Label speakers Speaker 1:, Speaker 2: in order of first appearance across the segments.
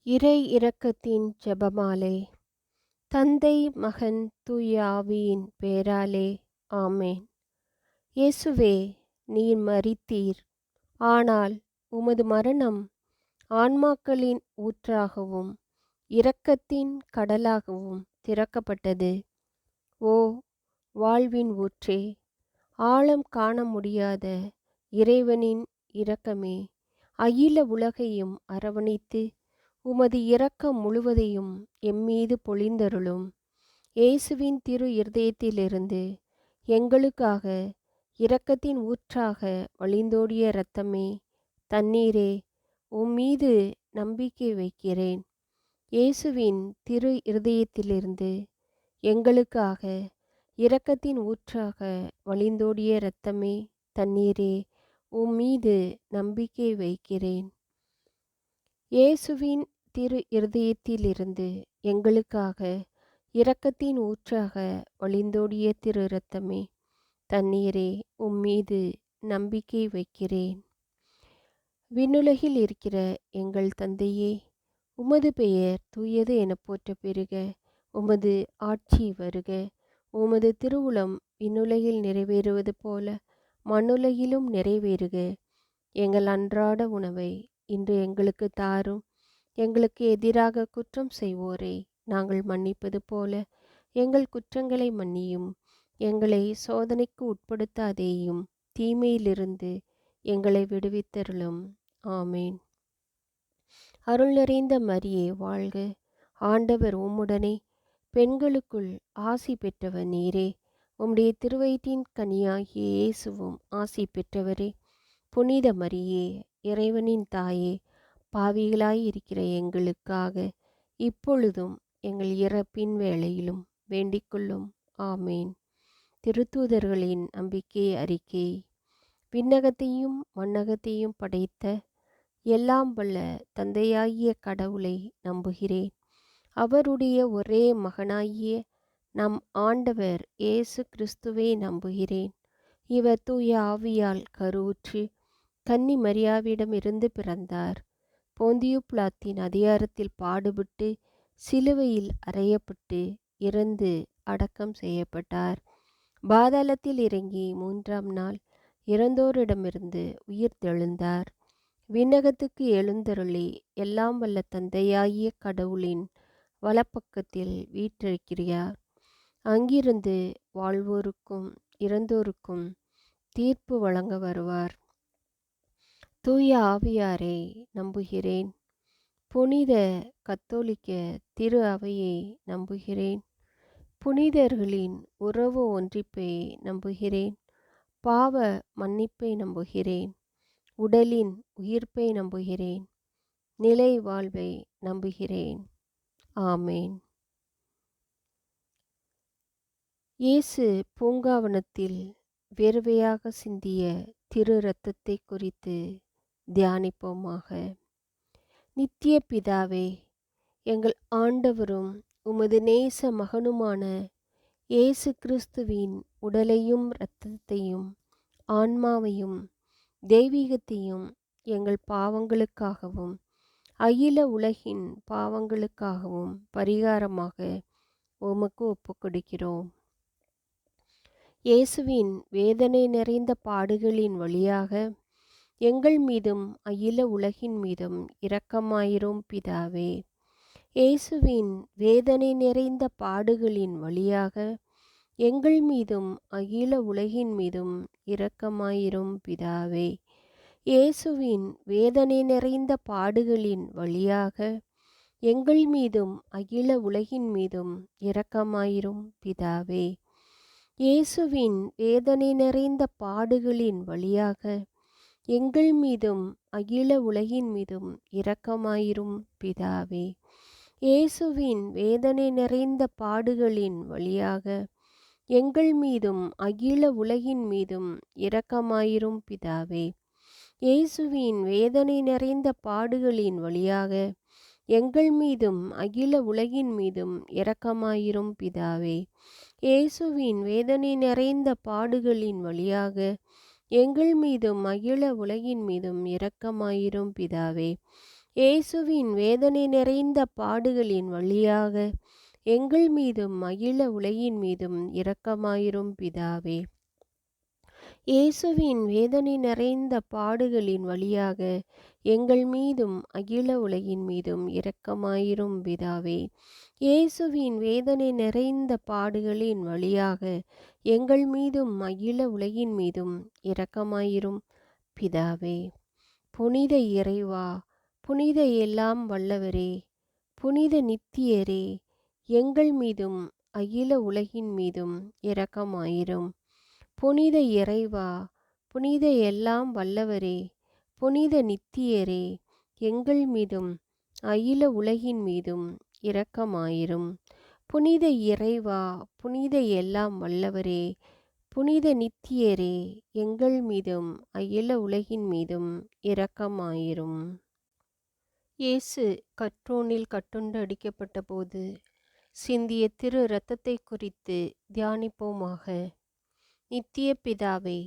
Speaker 1: இறை இரக்கத்தின் ஜெபமாலை. தந்தை மகன் தூய ஆவியின் பெயராலே ஆமென். இயேசுவே, நீர் மரித்தீர், ஆனால் உமது மரணம் ஆன்மாக்களின் ஊற்றாகவும் இரக்கத்தின் கடலாகவும் திறக்கப்பட்டது. ஓ வாழ்வின் ஊற்றே, ஆழம் காண முடியாத இறைவனின் இரக்கமே, அகில உலகையும் அரவணைத்து உமது இரக்கம் முழுவதையும் எம்மீது பொழிந்தருளும். இயேசுவின் திரு இருதயத்திலிருந்து எங்களுக்காக இரக்கத்தின் ஊற்றாக வழிந்தோடிய இரத்தமே, தண்ணீரே, உம்மீது நம்பிக்கை வைக்கிறேன். இயேசுவின் திரு இருதயத்திலிருந்து எங்களுக்காக இரக்கத்தின் ஊற்றாக வழிந்தோடிய இரத்தமே, தண்ணீரே, உம்மீது நம்பிக்கை வைக்கிறேன். இயேசுவின் திரு இருதயத்திலிருந்து எங்களுக்காக இரக்கத்தின் ஊற்றாக வழிந்தோடிய திரு இரத்தமே, தண்ணீரே, உம்மீது நம்பிக்கை வைக்கிறேன். விண்ணுலகில் இருக்கிற எங்கள் தந்தையே, உமது பெயர் தூயது என போற்ற பெறுக. உமது ஆட்சி வருக. உமது திருவுளம் விண்ணுலகில் நிறைவேறுவது போல மண்ணுலகிலும் நிறைவேறுக. எங்கள் அன்றாட உணவை இன்று எங்களுக்கு தாரும். எங்களுக்கு எதிராக குற்றம் செய்வோரை நாங்கள் மன்னிப்பது போல எங்கள் குற்றங்களை மன்னியும். எங்களை சோதனைக்கு உட்படுத்தாதேயும், தீமையிலிருந்து எங்களை விடுவித்தருளும். ஆமேன். அருள் நிறைந்த மரியே வாழ்க. ஆண்டவர் உம்முடனே, பெண்களுக்குள் ஆசி பெற்றவர் நீரே. உம்முடைய திருவயிற்றின் கனியாகிய இயேசுவும் ஆசி பெற்றவரே. புனித மரியே, இறைவனின் தாயே, பாவிகளாய் இருக்கிற எங்களுக்காக இப்பொழுதும் எங்கள் இறப்பின் வேளையிலும் வேண்டிக்கொள்ளும். ஆமேன். திருத்தூதர்களின் நம்பிக்கை அறிக்கை. விண்ணகத்தையும் மண்ணகத்தையும் படைத்த எல்லாம் வல்ல தந்தையாகிய கடவுளை நம்புகிறேன். அவருடைய ஒரே மகனாகிய நம் ஆண்டவர் இயேசு கிறிஸ்துவை நம்புகிறேன். இவர் தூய ஆவியால் கருவுற்று கன்னி மரியாவிடமிருந்து பிறந்தார். போந்தியு பிலாத்தின் அதிகாரத்தில் பாடுபட்டு சிலுவையில் அறையப்பட்டு இறந்து அடக்கம் செய்யப்பட்டார். பாதாளத்தில் இறங்கி 3ஆம் நாள் இறந்தோரிடமிருந்து உயிர் தெழுந்தார். விண்ணகத்துக்கு எழுந்தருளி எல்லாம் வல்ல தந்தையாகிய கடவுளின் வலப்பக்கத்தில் வீற்றிருக்கிறார். அங்கிருந்து வாழ்வோருக்கும் இறந்தோருக்கும் தீர்ப்பு வழங்க வருவார். தூய ஆவியாரை நம்புகிறேன். புனித கத்தோலிக்க திரு அவையை நம்புகிறேன். புனிதர்களின் உறவு ஒன்றிப்பை நம்புகிறேன். பாவ மன்னிப்பை நம்புகிறேன். உடலின் உயிர்ப்பை நம்புகிறேன். நிலை வாழ்வை நம்புகிறேன். ஆமேன். இயேசு பூங்காவனத்தில் வேர்வையாக சிந்திய திரு இரத்தத்தை குறித்து தியானிப்போமாக. நித்திய பிதாவே, எங்கள் ஆண்டவரும் உமது நேச மகனுமான இயேசு கிறிஸ்துவின் உடலையும் இரத்தத்தையும் ஆன்மாவையும் தெய்வீகத்தையும் எங்கள் பாவங்களுக்காகவும் அகில உலகின் பாவங்களுக்காகவும் பரிகாரமாக உமக்கு ஒப்புக்கொடுக்கிறோம். இயேசுவின் வேதனை நிறைந்த பாடுகளின் வழியாக எங்கள் மீதும் அகில உலகின் மீதும் இரக்கமாயிரும் பிதாவே. இயேசுவின் வேதனை நிறைந்த பாடுகளின் வழியாக எங்கள் மீதும் அகில உலகின் மீதும் இரக்கமாயிரும் பிதாவே. இயேசுவின் வேதனை நிறைந்த பாடுகளின் வழியாக எங்கள் மீதும் அகில உலகின் மீதும் இரக்கமாயிரும் பிதாவே. இயேசுவின் வேதனை நிறைந்த பாடுகளின் வழியாக எங்கள் மீதும் அகில உலகின் மீதும் இரக்கமாயிரும் பிதாவே. இயேசுவின் வேதனை நிறைந்த பாடுகளின் வழியாக எங்கள் மீதும் அகில உலகின் மீதும் இரக்கமாயிரும் பிதாவே. இயேசுவின் வேதனை நிறைந்த பாடுகளின் வழியாக எங்கள் மீதும் அகில உலகின் மீதும் இரக்கமாயிரும் பிதாவே. இயேசுவின் வேதனை நிறைந்த பாடுகளின் வழியாக எங்கள் மீதும் அகில உலகின் மீதும் இரக்கமாயிரும் பிதாவே. இயேசுவின் வேதனை நிறைந்த பாடுகளின் வழியாக எங்கள் மீதும் அகில உலகின் மீதும் இரக்கமாயிரும் பிதாவே. இயேசுவின் வேதனை நிறைந்த பாடுகளின் வழியாக எங்கள் மீதும் அகில உலகின் மீதும் இரக்கமாயிரும் பிதாவே. இயேசுவின் வேதனை நிறைந்த பாடுகளின் வழியாக எங்கள் மீதும் அகில உலகின் மீதும் இரக்கமாயிரும் பிதாவே. புனித இறைவா, புனித எல்லாம் வல்லவரே, புனித நித்தியரே, எங்கள் மீதும் அகில உலகின் மீதும் இரக்கமாயிரும். புனித இறைவா, புனித எல்லாம் வல்லவரே, புனித நித்தியரே, எங்கள் மீதும் அகில உலகின் மீதும் இரக்கமாயிரும். புனித இறைவா, புனித எல்லாம் வல்லவரே, புனித நித்தியரே, எங்கள் மீதும் அகில உலகின் மீதும் இரக்கமாயிரும். இயேசு கற்றோனில் கட்டுண்டு அடிக்கப்பட்ட போது சிந்திய திரு இரத்தத்தை குறித்து தியானிப்போமாக. நித்திய பிதாவே,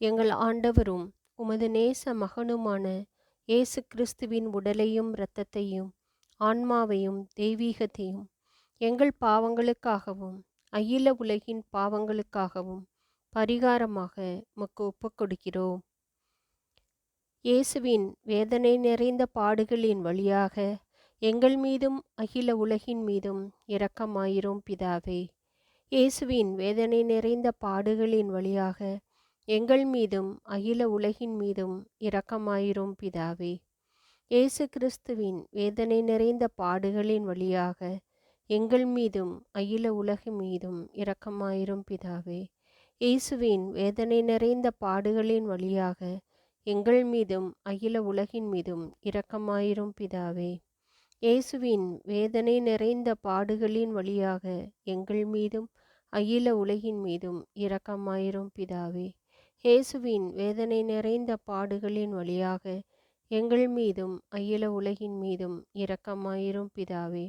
Speaker 1: எங்கள் ஆண்டவரும் உமது நேச மகனுமான இயேசு கிறிஸ்துவின் உடலையும் இரத்தத்தையும் ஆன்மாவையும் தெய்வீகத்தையும் எங்கள் பாவங்களுக்காகவும் அகில உலகின் பாவங்களுக்காகவும் பரிகாரமாக உமக்கு ஒப்புக்கொடுக்கிறோம். இயேசுவின் வேதனை நிறைந்த பாடுகளின் வழியாக எங்கள் மீதும் அகில உலகின் மீதும் இரக்கமாயிரும் பிதாவே. இயேசுவின் வேதனை நிறைந்த பாடுகளின் வழியாக எங்கள் மீதும் அகில உலகின் மீதும் இரக்கமாயிரும் பிதாவே. இயேசு கிறிஸ்துவின் வேதனை நிறைந்த பாடுகளின் வழியாக எங்கள் மீதும் அகில உலகின் மீதும் இரக்கமாயிரும் பிதாவே. இயேசுவின் வேதனை நிறைந்த பாடுகளின் வழியாக எங்கள் மீதும் அகில உலகின் மீதும் இரக்கமாயிரும் பிதாவே. இயேசுவின் வேதனை நிறைந்த பாடுகளின் வழியாக எங்கள் மீதும் அகில உலகின் மீதும் இரக்கமாயிரும் பிதாவே. இயேசுவின் வேதனை நிறைந்த பாடுகளின் வழியாக எங்கள் மீதும் அகில உலகின் மீதும் இரக்கமாயிரும் பிதாவே.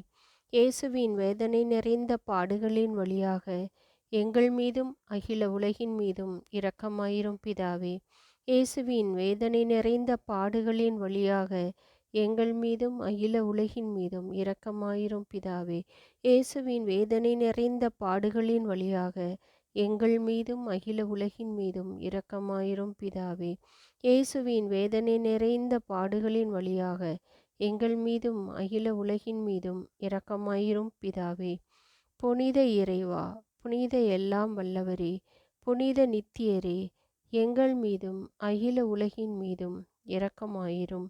Speaker 1: இயேசுவின் வேதனை நிறைந்த பாடுகளின் வழியாக எங்கள் மீதும் அகில உலகின் மீதும் இரக்கமாயிரும் பிதாவே. இயேசுவின் வேதனை நிறைந்த பாடுகளின் வழியாக எங்கள் மீதும் அகில உலகின் மீதும் இரக்கமாயிரும் பிதாவே. இயேசுவின் வேதனை நிறைந்த பாடுகளின் வழியாக எங்கள் மீதும் அகில உலகின் மீதும் இரக்கமாயிரும் பிதாவே. இயேசுவின் வேதனை நிறைந்த பாடுகளின் வழியாக எங்கள் மீதும் அகில உலகின் மீதும் இரக்கமாயிரும் பிதாவே. புனித இறைவா, புனித எல்லாம் வல்லவரே, புனித நித்தியரே, எங்கள் மீதும் அகில உலகின் மீதும் இரக்கமாயிரும்.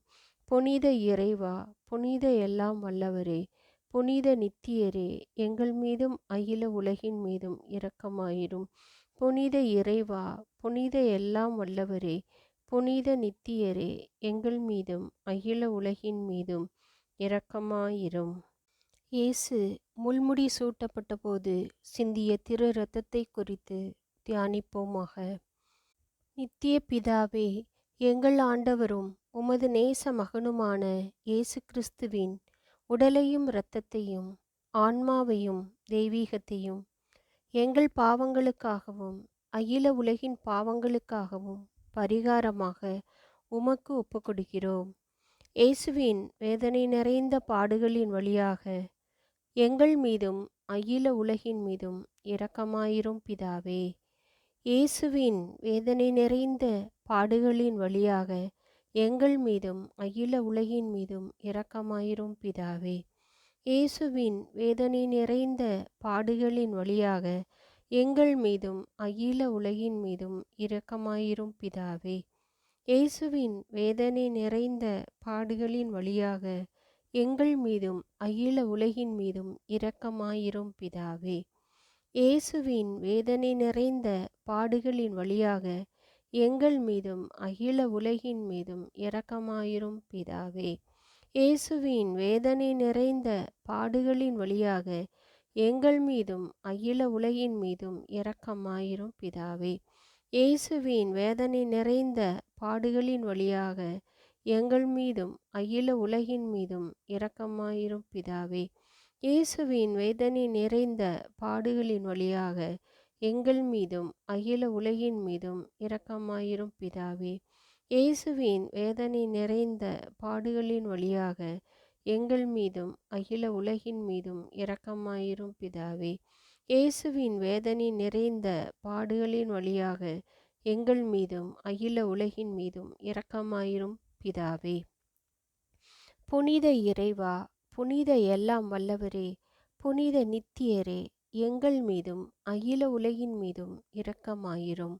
Speaker 1: புனித இறைவா, புனித எல்லாம் வல்லவரே, புனித நித்தியரே, எங்கள் மீதும் அகில உலகின் மீதும் இரக்கமாயிரும். புனித இறைவா, புனித எல்லாம் வல்லவரே, புனித நித்தியரே, எங்கள் மீதும் அகில உலகின் மீதும் இரக்கமாயிரும். இயேசு முள்முடி சூட்டப்பட்ட போது சிந்திய திரு இரத்தத்தை குறித்து தியானிப்போமாக. நித்திய பிதாவே, எங்கள் ஆண்டவரும் உமது நேச மகனுமான இயேசு கிறிஸ்துவின் உடலையும் இரத்தத்தையும் ஆன்மாவையும் தெய்வீகத்தையும் எங்கள் பாவங்களுக்காகவும் அகில உலகின் பாவங்களுக்காகவும் பரிகாரமாக உமக்கு ஒப்புக்கொடுக்கிறோம். இயேசுவின் வேதனை நிறைந்த பாடுகளின் வழியாக எங்கள் மீதும் அகில உலகின் மீதும் இரக்கமாயிரும் பிதாவே. இயேசுவின் வேதனை நிறைந்த பாடுகளின் வழியாக எங்கள் மீதும் அகில உலகின் மீதும் இரக்கமாயிரும் பிதாவே. இயேசுவின் வேதனை நிறைந்த பாடுகளின் வழியாக எங்கள் மீதும் அகில உலகின் மீதும் இரக்கமாயிரும் பிதாவே. இயேசுவின் வேதனை நிறைந்த பாடுகளின் வழியாக எங்கள் மீதும் அகில உலகின் மீதும் இரக்கமாயிரும் பிதாவே. இயேசுவின் வேதனை நிறைந்த பாடுகளின் வழியாக எங்கள் மீதும் அகில உலகின் மீதும் இரக்கமாயிரும் பிதாவே. இயேசுவின் வேதனை நிறைந்த பாடுகளின் வழியாக எங்கள் மீதும் அகில உலகின் மீதும் இரக்கமாயிரும் பிதாவே. இயேசுவின் வேதனை நிறைந்த பாடுகளின் வழியாக எங்கள் மீதும் அகில உலகின் மீதும் இரக்கமாயிரும் பிதாவே. இயேசுவின் வேதனை நிறைந்த பாடுகளின் வழியாக எங்கள் மீதும் அகில உலகின் மீதும் இரக்கமாயிரும் பிதாவே. இயேசுவின் வேதனை நிறைந்த பாடுகளின் வழியாக எங்கள் மீதும் அகில உலகின் மீதும் இரக்கமாயிரும் பிதாவே. இயேசுவின் வேதனை நிறைந்த பாடுகளின் வழியாக எங்கள் மீதும் அகில உலகின் மீதும் இரக்கமாயிரும் பிதாவே. புனித இறைவா, புனித எல்லாம் வல்லவரே, புனித நித்தியரே, எங்கள் மீதும் அகில உலகின் மீதும் இரக்கமாயிரும்.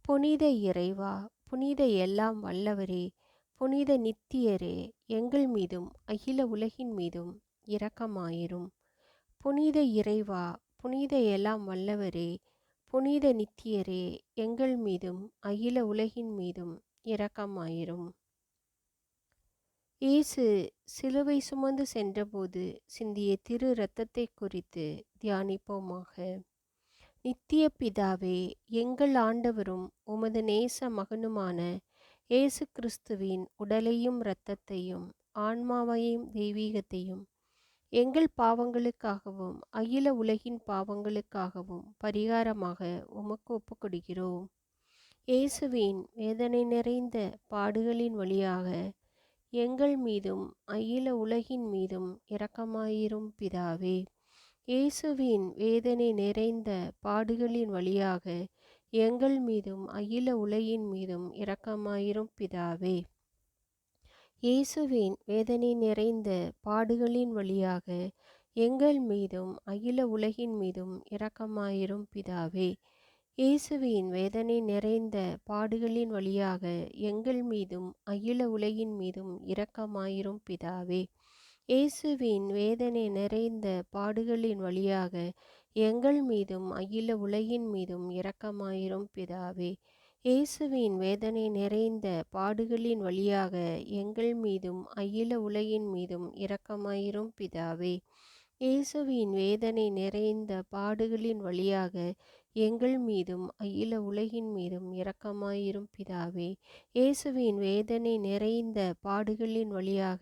Speaker 1: புனித இறைவா, புனித எல்லாம் வல்லவரே, புனித நித்தியரே, எங்கள் மீதும் அகில உலகின் மீதும் இரக்கமாயிரும். புனித இறைவா, புனித எல்லாம் வல்லவரே, புனித நித்தியரே, எங்கள் மீதும் அகில உலகின் மீதும் இரக்கமாயிரும். இயேசு சிலுவை சுமந்து சென்றபோது சிந்திய திரு இரத்தத்தை குறித்து தியானிப்போமாக. நித்திய பிதாவே, எங்கள் ஆண்டவரும் உமது நேச மகனுமான இயேசு கிறிஸ்துவின் உடலையும் இரத்தத்தையும் ஆன்மாவையும் தெய்வீகத்தையும் எங்கள் பாவங்களுக்காகவும் அகில உலகின் பாவங்களுக்காகவும் பரிகாரமாக உமக்கு ஒப்புக்கொடுக்கிறோம். இயேசுவின் வேதனை நிறைந்த பாடுகளின் வழியாக எங்கள் மீதும் அகில உலகின் மீதும் இரக்கமாயிரும் பிதாவே. இயேசுவின் வேதனை நிறைந்த பாடுகளின் வழியாக எங்கள் மீதும் அகில உலகின் மீதும் இரக்கமாயிரும் பிதாவே. இயேசுவின் வேதனை நிறைந்த பாடுகளின் வழியாக எங்கள் மீதும் அகில உலகின் மீதும் இரக்கமாயிரும் பிதாவே. இயேசுவின் வேதனை நிறைந்த பாடுகளின் வழியாக எங்கள் மீதும் அகில உலகின் மீதும் இரக்கமாயிரும் பிதாவே. இயேசுவின் வேதனை நிறைந்த பாடுகளின் வழியாக எங்கள் மீதும் அகில உலகின் மீதும் இரக்கமாயிரும் பிதாவே. இயேசுவின் வேதனை நிறைந்த பாடுகளின் வழியாக எங்கள் மீதும் அகில உலகின் மீதும் இரக்கமாயிரும் பிதாவே. இயேசுவின் வேதனை நிறைந்த பாடுகளின் வழியாக எங்கள் மீதும் அகில உலகின் மீதும் இரக்கமாயிரும் பிதாவே. இயேசுவின் வேதனை நிறைந்த பாடுகளின் வழியாக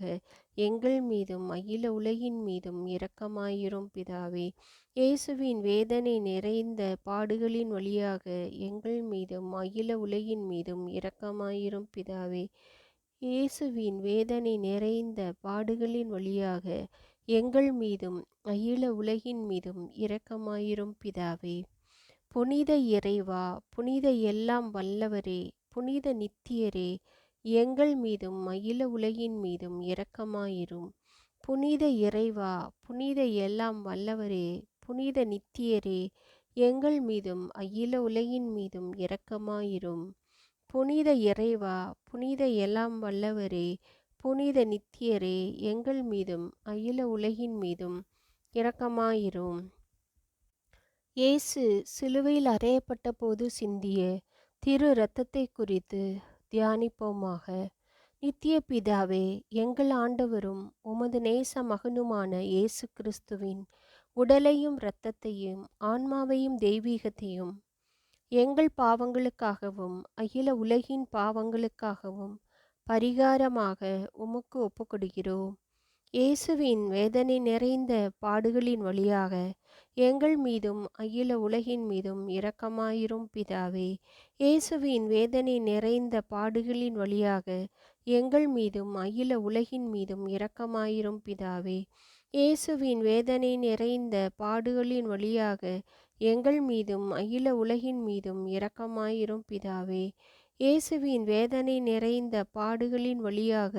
Speaker 1: எங்கள் மீதும் அகில உலகின் மீதும் இரக்கமாயிரும் பிதாவே. இயேசுவின் வேதனை நிறைந்த பாடுகளின் வழியாக எங்கள் மீதும் அகில உலகின் மீதும் இரக்கமாயிரும் பிதாவே. இயேசுவின் வேதனை நிறைந்த பாடுகளின் வழியாக எங்கள் மீதும் அகில உலகின் மீதும் இரக்கமாயிரும் பிதாவே. புனித இறைவா, புனித எல்லாம் வல்லவரே, புனித நித்தியரே, எங்கள் மீதும் அகில உலகின் மீதும் இரக்கமாயிரும். புனித இறைவா, புனித எல்லாம் வல்லவரே, புனித நித்தியரே, எங்கள் மீதும் அகில உலகின் மீதும் இரக்கமாயிரும். புனித இறைவா, புனித எல்லாம் வல்லவரே, புனித நித்தியரே, எங்கள் மீதும் அகில உலகின் மீதும் இரக்கமாயிரும். இயேசு சிலுவையில் அறையப்பட்ட போது சிந்திய திரு இரத்தத்தை குறித்து தியானிப்போமாக. நித்திய பிதாவே, எங்கள் ஆண்டவரும் உமது நேச மகனுமான இயேசு கிறிஸ்துவின் உடலையும் இரத்தத்தையும் ஆன்மாவையும் தெய்வீகத்தையும் எங்கள் பாவங்களுக்காகவும் அகில உலகின் பாவங்களுக்காகவும் பரிகாரமாக உமக்கு ஒப்புக்கொடுக்கிறோம். இயேசுவின் வேதனை நிறைந்த பாடுகளின் வழியாக எங்கள் மீதும் அகில உலகின் மீதும் இரக்கமாயிரும் பிதாவே. இயேசுவின் வேதனை நிறைந்த பாடுகளின் வழியாக எங்கள் மீதும் அகில உலகின் மீதும் இரக்கமாயிரும் பிதாவே. இயேசுவின் வேதனை நிறைந்த பாடுகளின் வழியாக எங்கள் மீதும் அகில உலகின் மீதும் இரக்கமாயிரும் பிதாவே. இயேசுவின் வேதனை நிறைந்த பாடுகளின் வழியாக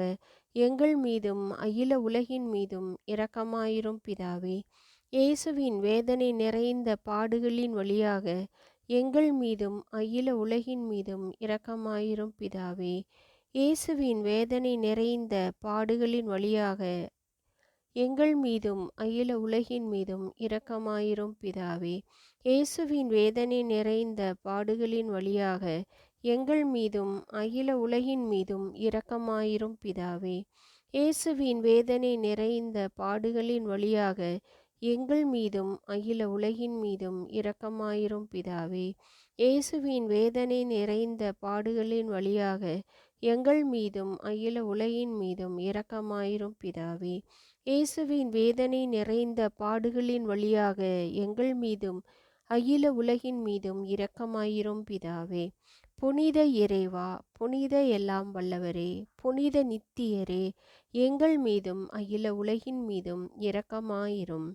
Speaker 1: எங்கள் மீதும் அகில உலகின் மீதும் இரக்கமாயிரும் பிதாவே. இயேசுவின் வேதனை நிறைந்த பாடுகளின் வழியாக எங்கள் மீதும் அகில உலகின் மீதும் இரக்கமாயிரும் பிதாவே. இயேசுவின் வேதனை நிறைந்த பாடுகளின் வழியாக எங்கள் மீதும் அகில உலகின் மீதும் இரக்கமாயிரும் பிதாவே. இயேசுவின் வேதனை நிறைந்த பாடுகளின் வழியாக எங்கள் மீதும் அகில உலகின் மீதும் இரக்கமாயிரும் பிதாவே. இயேசுவின் வேதனை நிறைந்த பாடுகளின் வழியாக எங்கள் மீதும் அகில உலகின் மீதும் இரக்கமாயிரும் பிதாவே. இயேசுவின் வேதனை நிறைந்த பாடுகளின் வழியாக எங்கள் மீதும் அகில உலகின் மீதும் இரக்கமாயிரும் பிதாவே. இயேசுவின் வேதனை நிறைந்த பாடுகளின் வழியாக எங்கள் மீதும் அகில உலகின் மீதும் இரக்கமாயிரும் பிதாவே. புனித இறைவா, புனித எல்லாம் வல்லவரே, புனித நித்தியரே, எங்கள் மீதும் அகில உலகின் மீதும் இரக்கமாயிரும்.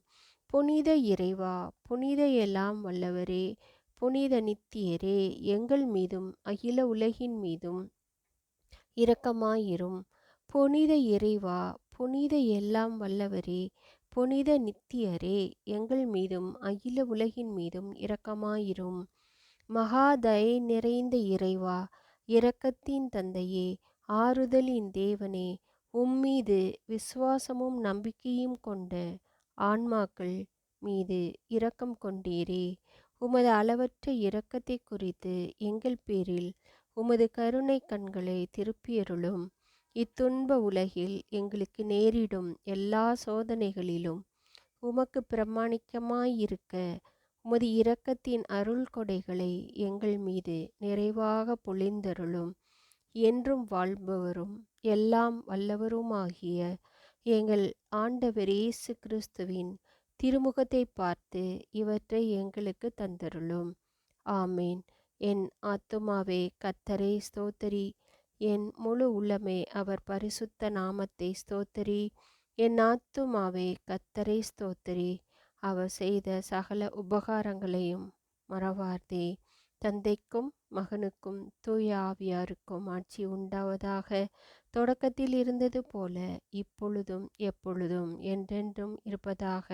Speaker 1: புனித இறைவா, புனித எல்லாம் வல்லவரே, புனித நித்தியரே, எங்கள் மீதும் அகில உலகின் மீதும் இரக்கமாயிரும். புனித இறைவா, புனித எல்லாம் வல்லவரே, புனித நித்தியரே, எங்கள் மீதும் அகில உலகின் மீதும் இரக்கமாயிரும். மகா தயை நிறைந்த இறைவா, இரக்கத்தின் தந்தையே, ஆறுதலின் தேவனே, உம்மீது விசுவாசமும் நம்பிக்கையும் கொண்ட ஆன்மாக்கள் மீது இரக்கம் கொண்டீரே. உமது அளவற்ற இரக்கத்தை குறித்து எங்கள் பேரில் உமது கருணை கண்களை திருப்பியருளும். இத்துன்ப உலகில் எங்களுக்கு நேரிடும் எல்லா சோதனைகளிலும் உமக்கு பிரமாணிக்கமாயிருக்க உமது இரக்கத்தின் அருள் கொடைகளை எங்கள் மீது நிறைவாக பொழிந்தருளும். என்றும் வாழ்பவரும் எல்லாம் வல்லவருமாகிய எங்கள் ஆண்டவர் இயேசு கிறிஸ்துவின் திருமுகத்தை பார்த்து இவற்றை எங்களுக்கு தந்தருளும். ஆமேன். என் ஆத்துமாவே கர்த்தரை ஸ்தோத்தரி, என் முழு உள்ளமே அவர் பரிசுத்த நாமத்தை ஸ்தோத்தரி. என் ஆத்துமாவே கர்த்தரை ஸ்தோத்தரி, அவர் செய்த சகல உபகாரங்களையும் மறவாதே. தந்தைக்கும் மகனுக்கும் தூய ஆவியாருக்கும் ஆட்சி உண்டாவதாக. தொடக்கத்தில் இருந்தது போல இப்பொழுதும் எப்பொழுதும் என்றென்றும் இருப்பதாக.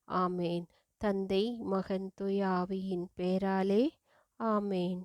Speaker 1: ஆமேன். தந்தை, மகன், தூய ஆவியின் பெயராலே ஆமேன்.